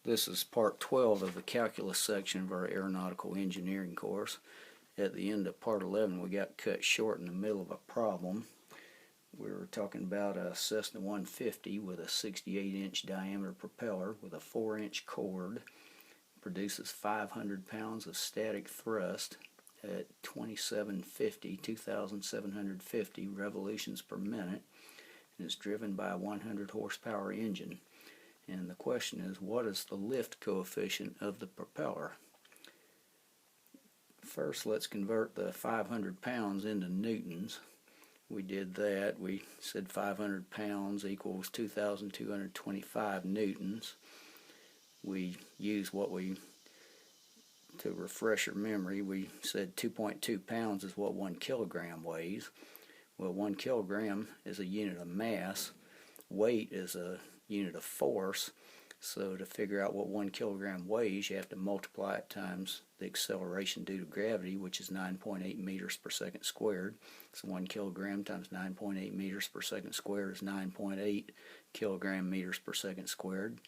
This is part 12 of the calculus section of our aeronautical engineering course. At the end of part 11 we got cut short in the middle of a problem. We were talking about a Cessna 150 with a 68-inch diameter propeller with a 4-inch cord. Produces 500 pounds of static thrust at 2,750 revolutions per minute, and is driven by a 100 horsepower engine. And the question is, what is the lift coefficient of the propeller? First, let's convert the 500 pounds into newtons. We did that. We said 500 pounds equals 2,225 newtons. We used to refresh your memory, we said 2.2 pounds is what 1 kilogram weighs. Well, 1 kilogram is a unit of mass. Weight is a unit of force. So to figure out what 1 kilogram weighs, you have to multiply it times the acceleration due to gravity, which is 9.8 meters per second squared. So 1 kilogram times 9.8 meters per second squared is 9.8 kilogram meters per second squared,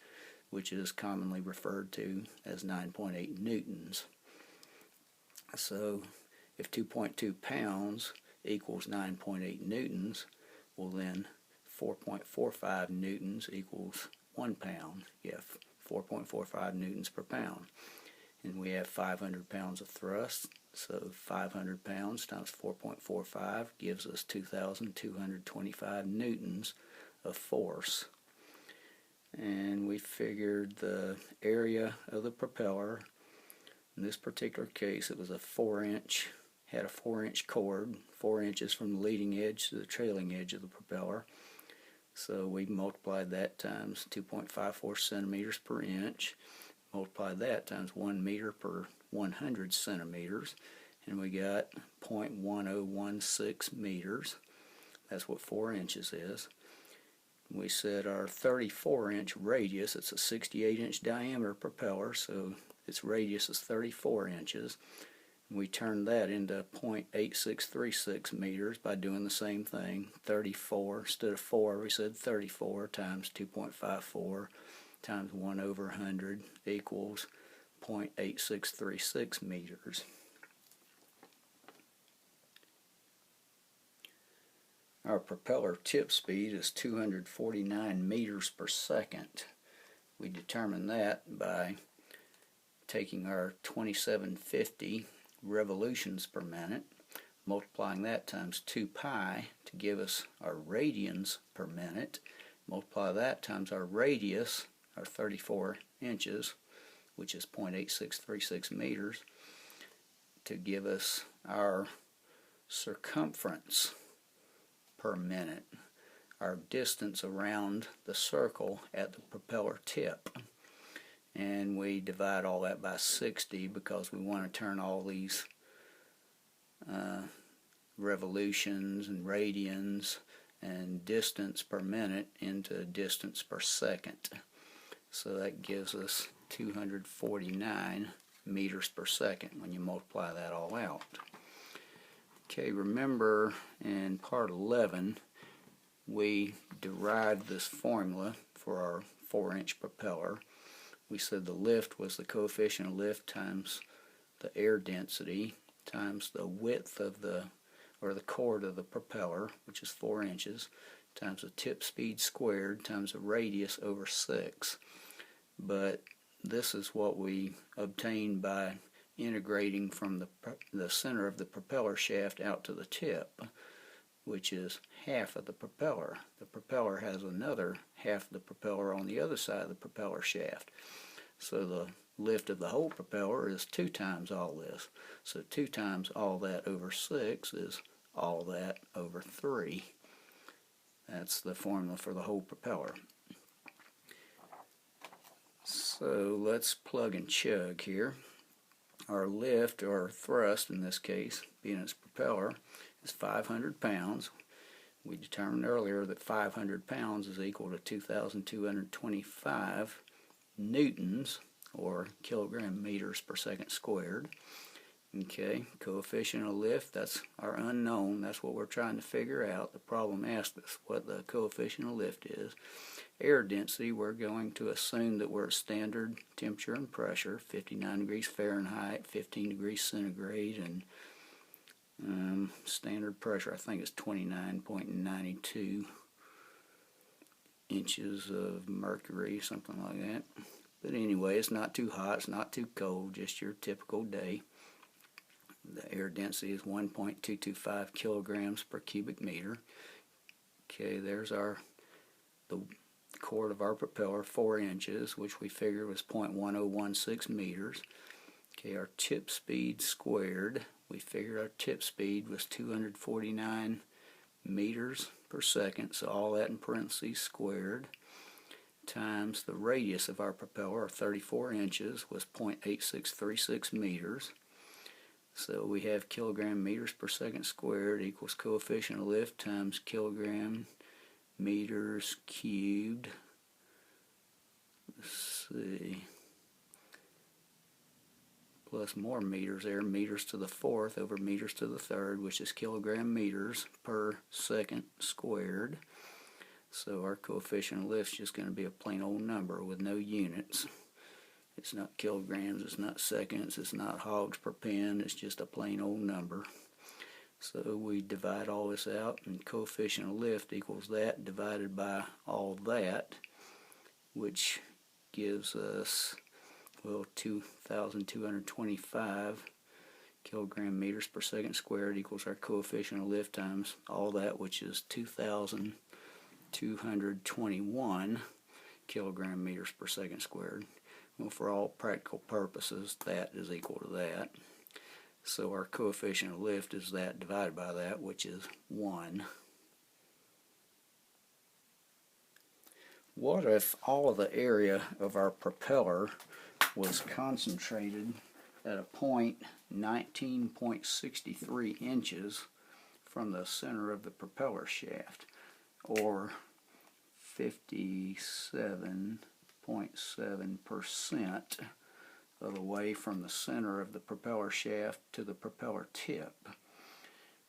which is commonly referred to as 9.8 newtons. So if 2.2 pounds equals 9.8 newtons, well then 4.45 newtons equals 1 pound. You have 4.45 newtons per pound. And we have 500 pounds of thrust, so 500 pounds times 4.45 gives us 2,225 newtons of force. And we figured the area of the propeller. In this particular case, it was a 4-inch, had a 4-inch cord, 4 inches from the leading edge to the trailing edge of the propeller. So we multiplied that times 2.54 centimeters per inch, multiplied that times 1 meter per 100 centimeters, and we got 0.1016 meters. That's what 4 inches is. We said our 34-inch radius, it's a 68-inch diameter propeller, so its radius is 34 inches. We turned that into 0.8636 meters by doing the same thing. 34, instead of 4, we said 34 times 2.54 times 1 over 100 equals 0.8636 meters. Our propeller tip speed is 249 meters per second. We determined that by taking our 2,750 revolutions per minute, multiplying that times 2 pi to give us our radians per minute, multiply that times our radius, our 34 inches, which is 0.8636 meters, to give us our circumference per minute, our distance around the circle at the propeller tip. And we divide all that by 60 because we want to turn all these revolutions and radians and distance per minute into distance per second. So that gives us 249 meters per second when you multiply that all out. Okay, remember in part 11 we derived this formula for our 4-inch propeller. We said the lift was the coefficient of lift times the air density times the width of the cord of the propeller, which is 4 inches, times the tip speed squared times the radius over 6. But this is what we obtained by integrating from the center of the propeller shaft out to the tip, which is half of the propeller. The propeller has another half of the propeller on the other side of the propeller shaft. So the lift of the whole propeller is 2 times all this. So 2 times all that over 6 is all that over 3. That's the formula for the whole propeller. So let's plug and chug here. Our lift, or thrust in this case, being its propeller, is 500 pounds. We determined earlier that 500 pounds is equal to 2,225 newtons, or kilogram meters per second squared. Okay, coefficient of lift, that's our unknown. That's what we're trying to figure out. The problem asked us what the coefficient of lift is. Air density, we're going to assume that we're at standard temperature and pressure, 59 degrees Fahrenheit, 15 degrees centigrade, and standard pressure I think is 29.92 inches of mercury, something like that. But anyway, it's not too hot, it's not too cold, just your typical day. The air density is 1.225 kilograms per cubic meter. Okay, there's the chord of our propeller, 4 inches, which we figured was 0.1016 meters. Okay, our tip speed squared, we figured our tip speed was 249 meters per second, so all that in parentheses squared, times the radius of our propeller, 34 inches, was 0.8636 meters. So we have kilogram meters per second squared equals coefficient of lift times kilogram meters cubed. Let's see. Plus more meters there, meters to the fourth over meters to the third, which is kilogram meters per second squared. So our coefficient of lift is just going to be a plain old number with no units. It's not kilograms, it's not seconds, it's not hogs per pin, it's just a plain old number. So we divide all this out, and coefficient of lift equals that divided by all that, which gives us, well, 2,225 kilogram meters per second squared equals our coefficient of lift times all that, which is 2,221 kilogram meters per second squared. Well, for all practical purposes, that is equal to that. So our coefficient of lift is that divided by that, which is 1. What if all of the area of our propeller was concentrated at a point 19.63 inches from the center of the propeller shaft, or 57.7% of the way from the center of the propeller shaft to the propeller tip?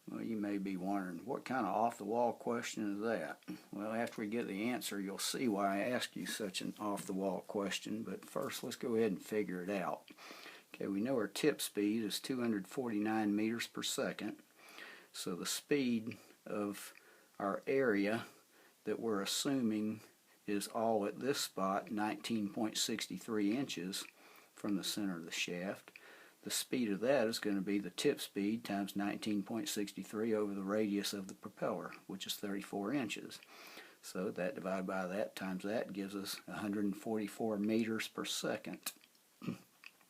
Well, you may be wondering, what kind of off-the-wall question is that? Well, after we get the answer, you'll see why I asked you such an off-the-wall question, but first let's go ahead and figure it out. Okay, we know our tip speed is 249 meters per second, so the speed of our area that we're assuming is all at this spot, 19.63 inches from the center of the shaft. The speed of that is going to be the tip speed times 19.63 over the radius of the propeller, which is 34 inches. So that divided by that times that gives us 144 meters per second.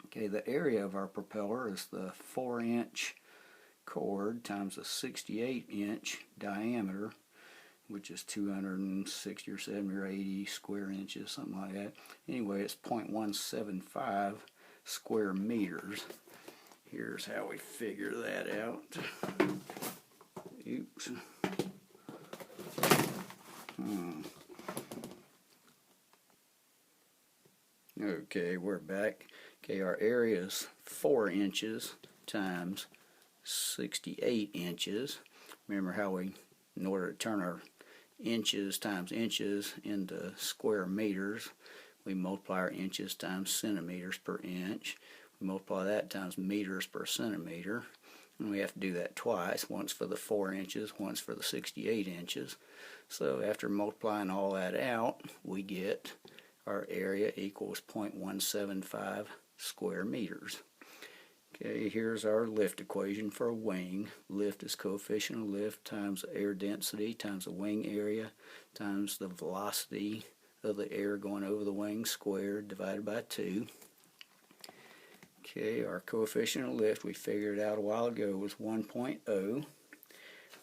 Okay, the area of our propeller is the 4-inch chord times a 68-inch diameter, which is 260 or 70 or 80 square inches, something like that. Anyway, it's 0.175 square meters. Here's how we figure that out. Oops. Okay, we're back. Okay, our area is 4 inches times 68 inches. Remember how we, in order to turn our inches times inches into square meters, we multiply our inches times centimeters per inch. We multiply that times meters per centimeter. And we have to do that twice, once for the 4 inches, once for the 68 inches. So after multiplying all that out, we get our area equals 0.175 square meters. Okay, here's our lift equation for a wing. Lift is coefficient of lift times air density times the wing area times the velocity of the air going over the wing squared divided by 2. Okay, our coefficient of lift, we figured out a while ago, was 1.0.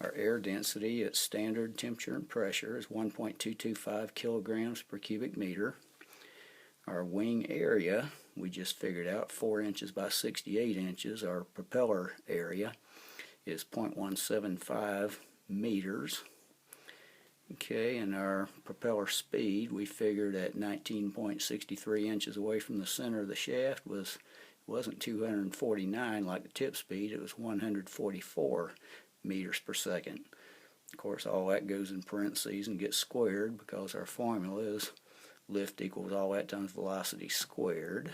Our air density at standard temperature and pressure is 1.225 kilograms per cubic meter. Our wing area, we just figured out, 4 inches by 68 inches. Our propeller area is 0.175 meters. Okay, and our propeller speed, we figured at 19.63 inches away from the center of the shaft, was wasn't 249 like the tip speed, it was 144 meters per second. Of course, all that goes in parentheses and gets squared because our formula is lift equals all that times velocity squared.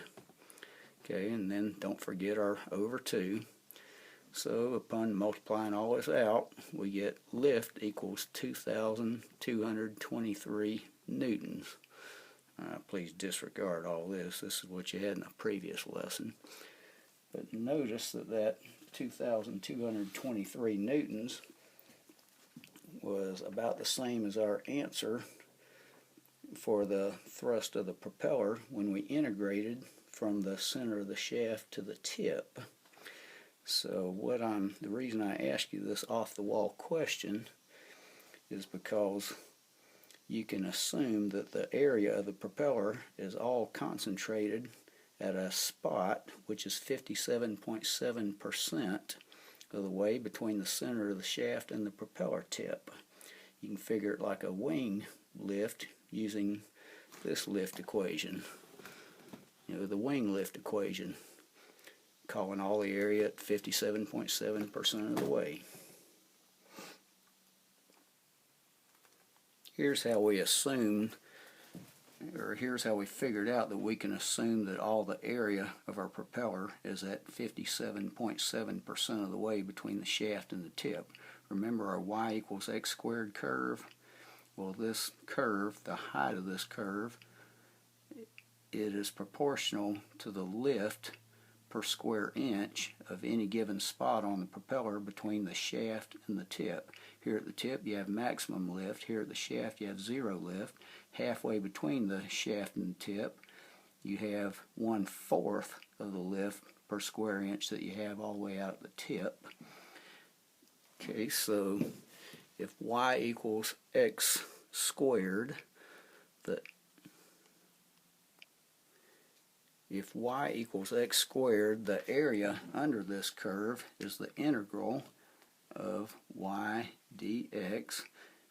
Okay, and then don't forget our over 2. So upon multiplying all this out, we get lift equals 2,223 newtons. Please disregard all this. This is what you had in the previous lesson. But notice that 2,223 newtons was about the same as our answer for the thrust of the propeller when we integrated from the center of the shaft to the tip. So the reason I ask you this off-the-wall question is because you can assume that the area of the propeller is all concentrated at a spot which is 57.7% of the way between the center of the shaft and the propeller tip. You can figure it like a wing lift using this lift equation. The wing lift equation, calling all the area at 57.7% of the way. Here's how we figured out that we can assume that all the area of our propeller is at 57.7% of the way between the shaft and the tip. Remember our y equals x squared curve? Well, this curve, the height of this curve, it is proportional to the lift per square inch of any given spot on the propeller between the shaft and the tip. Here at the tip you have maximum lift, here at the shaft you have zero lift. Halfway between the shaft and the tip you have 1/4 of the lift per square inch that you have all the way out at the tip. Okay, so if y equals x squared, if y equals x squared, the area under this curve is the integral of y dx,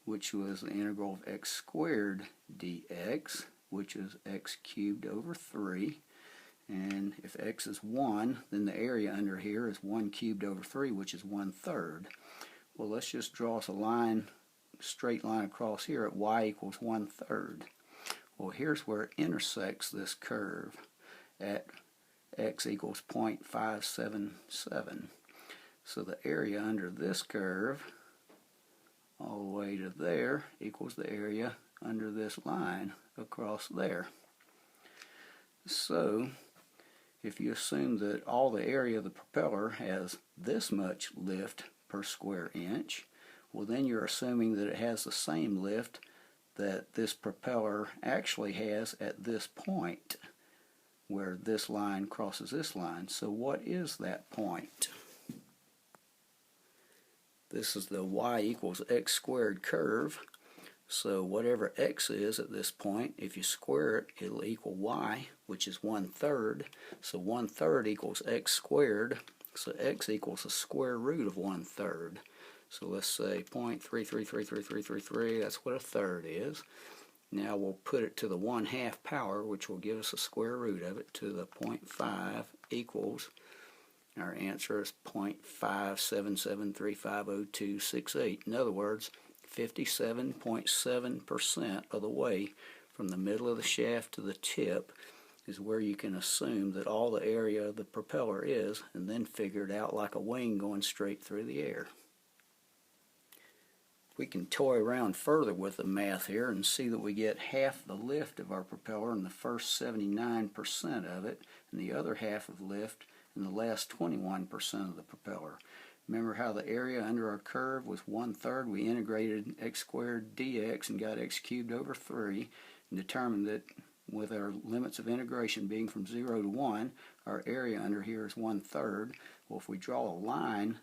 which was the integral of x squared dx, which is x cubed over 3. And if x is 1, then the area under here is 1 cubed over 3, which is 1/3. Well, let's just draw us a straight line across here at y equals 1/3. Well, here's where it intersects this curve at x equals 0.577. So the area under this curve all the way to there equals the area under this line across there. So if you assume that all the area of the propeller has this much lift per square inch, well, then you're assuming that it has the same lift that this propeller actually has at this point where this line crosses this line. So what is that point? This is the y equals x squared curve. So whatever x is at this point, if you square it, it'll equal y, which is 1/3. So 1/3 equals x squared. So x equals the square root of 1/3. So let's say 0.333333, that's what a third is. Now we'll put it to the 1/2 power, which will give us a square root of it, to the 0.5 equals, our answer is 0.577350268. In other words, 57.7% of the way from the middle of the shaft to the tip is where you can assume that all the area of the propeller is, and then figure it out like a wing going straight through the air. We can toy around further with the math here and see that we get half the lift of our propeller in the first 79% of it, and the other half of lift in the last 21% of the propeller. Remember how the area under our curve was 1/3? We integrated x squared dx and got x cubed over 3 and determined that with our limits of integration being from 0 to 1, our area under here is 1/3. Well, if we draw a line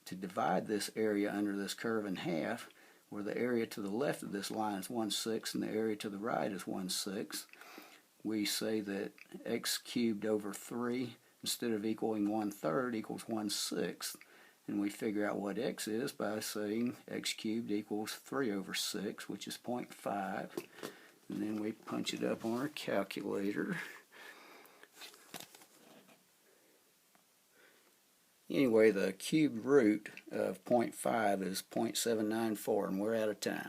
to divide this area under this curve in half, where the area to the left of this line is 1/6 and the area to the right is 1/6, we say that x cubed over 3, instead of equaling 1/3, equals 1/6. And we figure out what x is by saying x cubed equals 3 over 6, which is 0.5. And then we punch it up on our calculator. Anyway, the cubed root of 0.5 is 0.794, and we're out of time.